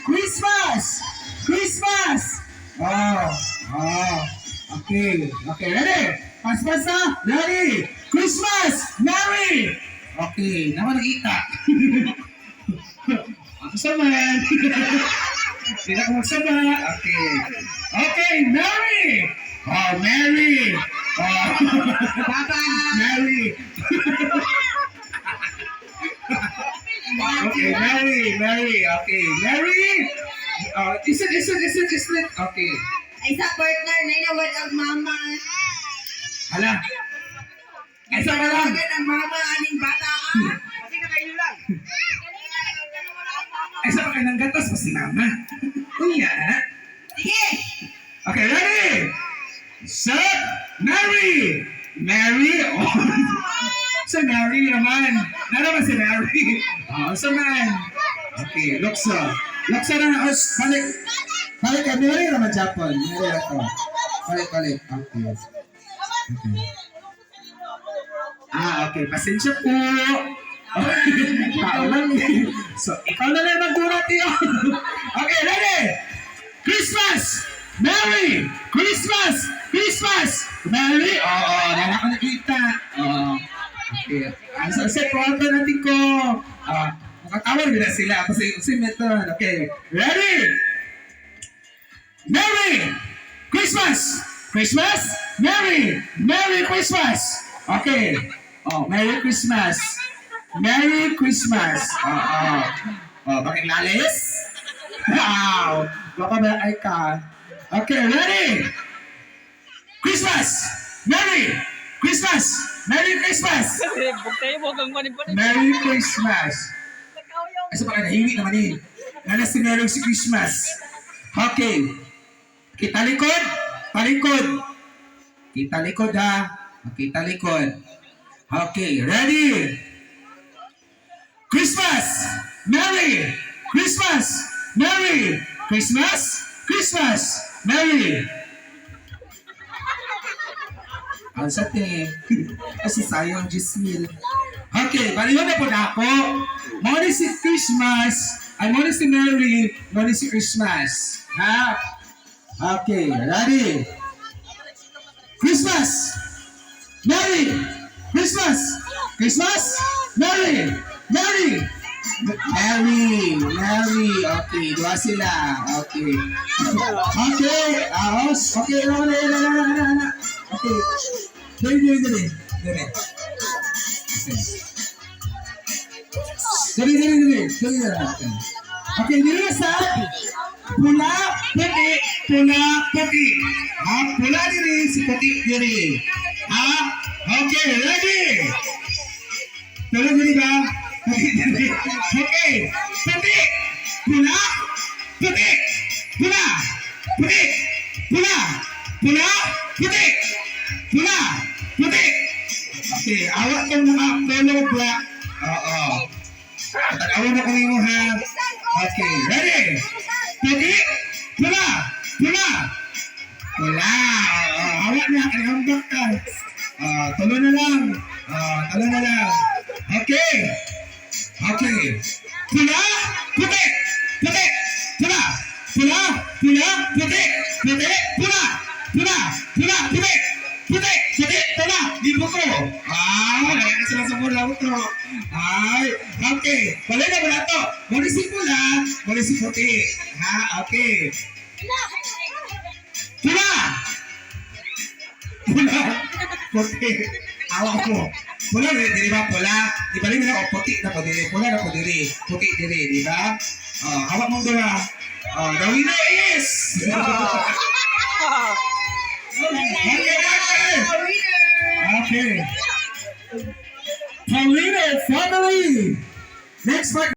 Christmas! Christmas! Oh, oh. Okay, okay, ready? Pas-pas na? Ready? Christmas! Merry! Okay, naman nakita. Ako saman. Hindi ako magsama. Okay. Okay, Merry! Oh, Merry! Oh, Papa! Merry! Okay, Mary, Mary, okay, Mary. Is it? Okay. Ay sa partner na inawad ang mama. Hala. Isa ka lang. Tawagan ang mama aning bata. Kasi na kayo lang. Isa pa kayo ng gatas pa si mama. Kuya. Sige! Okay, ready? Set, Mary. Mary. Oh. Si Mary naman. Nara ba si Mary? Oh, so man. Okay, Loksa. Loksa na os. Balik. Balik ka. Mary naman Japan. Mary ako. Balik. Okay. Okay. Okay. Pasensya po. Tao lang eh. So, ikaw na lang magkurat yun. Okay, ready? Christmas! Merry! Christmas! Christmas! Merry! Oo, nana ko nakita. Oo. Okay. Sa kwarto natin ko. Makatawag nila sila kasi meton. Okay. Ready? Merry! Christmas! Christmas! Merry! Merry Christmas! Okay. Oh, Merry Christmas! Merry Christmas! Bakit lalis? Wow! Baka ba ay ka? Okay, ready? Christmas! Merry! Christmas! Merry Christmas! Merry Christmas! Ay, sa baka nahiwi naman eh. Nanas si Merry si Christmas. Okay. Kita likod. Talikod. Kita likod ha. Kita likod. Okay, ready? Christmas! Merry! Christmas! Merry! Christmas! Christmas! Merry! Ang sate. Kasi sayang 10,000. Okay, baliwan na po na ako. Muna si Christmas. Ay, muna si Merry. Muna si Christmas. Ha? Okay, ready? Christmas! Merry! Christmas! Christmas! Merry! Merry! Merry! Merry! Okay, dua sila. Okay. Okay, ahos. Okay, na. Okay. Dali. Okay. Dali na. Okay, dili na sa pula, puti. Pula diri, si puti diri. Okay, ready? Tuloy diri ba? Okay, puti, pula, puti, pula, puti, pula, puti, pula, puti. Okay, awak kang mga tulog ba? Oo. Tag-awa na kami mo ha. Okay, ready? Puti, pula. Awak na, kalihambak ka. Tuloy na lang. Okay. Pula, puti, pula, puti, pula. Di buko. Kaya na sila sa mula ito. Okay. Balik na mula ito. Muli si pula, muli si puti. Okay. Pula, puti. Awak ko. Pula, di ba pula? Di ba rin nila o puti na po diri. Pula na po diri. Puti diri, di ba? Awak mong dura. The winner is... Okay. Paulino family. Next part.